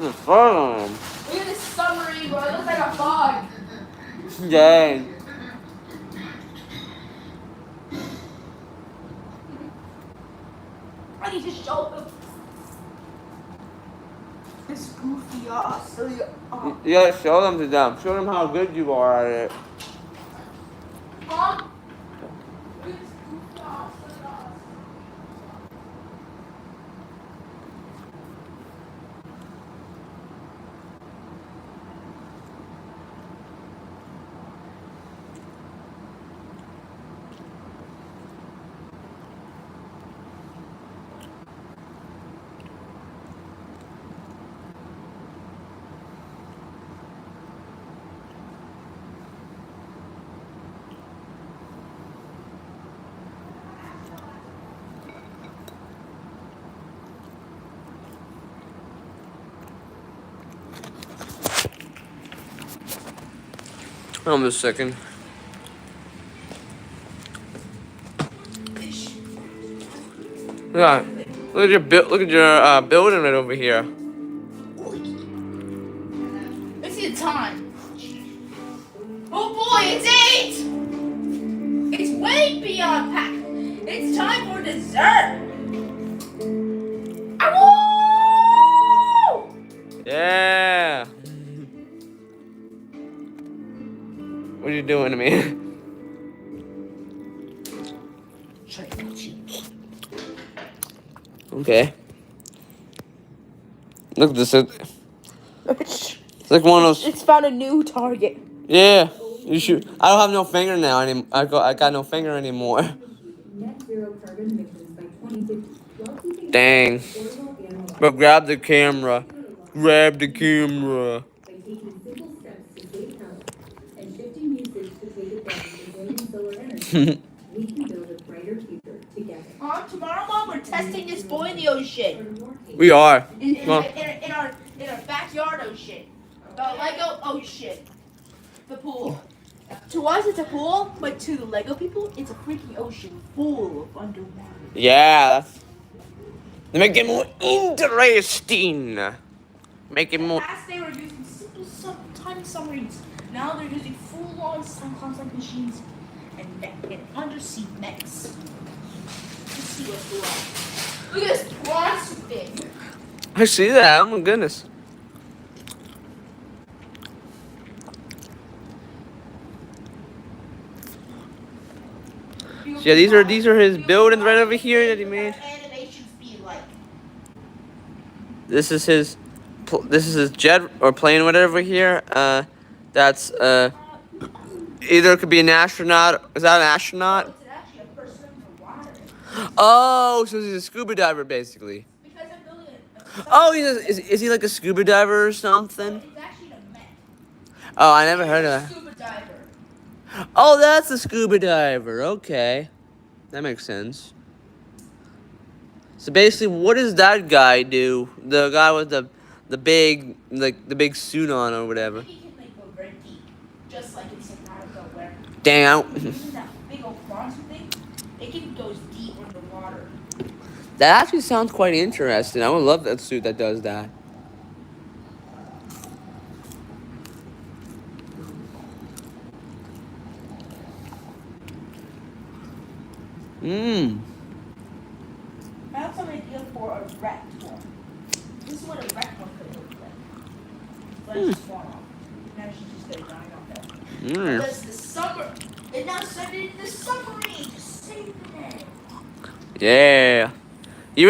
There's a fog on him. Look at this submarine, bro. It looks like a fog. Dang. I need to show him. This goofy ass. You gotta show them to them. Show them how good you are at it. Huh? Look at this goofy ass. I'm a second. Yeah, look at your building right over here. Let's see the time. Oh boy, it's 8! It's way beyond pack. It's time for dessert. Woo! Yeah. What are you doing to me? Okay. Look at this. It's like one of those. It's found a new target. Yeah. You should. I don't have no finger now anymore. I got no finger anymore. Dang. But grab the camera. Grab the camera. Tomorrow, Mom, we're testing this boy in the ocean. We are. In our backyard ocean. The Lego ocean. The pool. To us, it's a pool, but to the Lego people, it's a freaking ocean full of underwater. Yeah. Make it more interesting. Make it more. In the past, they were using simple, tiny submarines. Now they're using full-on concept machines and undersea mechs. Let's see what's going on. Look at this bronze thing. I see that. Oh my goodness. Yeah, these are his buildings right over here that he made. This is his jet or plane, whatever here. That's either it could be an astronaut. Is that an astronaut? Oh, so he's a scuba diver basically. Oh, is he like a scuba diver or something? Oh, I never heard of that. Oh, that's a scuba diver. Okay, that makes sense. So basically, what does that guy do? The guy with the big big suit on or whatever. He can go very deep, just like in Subnautica, where Damn. using that big old bronze thing, it can go deep underwater. That actually sounds quite interesting. I would love that suit that does that. Mmm. I have some idea for a wrecked one. This is what a wrecked one could look like. But it's just falling off. Now she's just gonna die off there. Because the summer, it now sent it in the submarine to save the day. Yeah.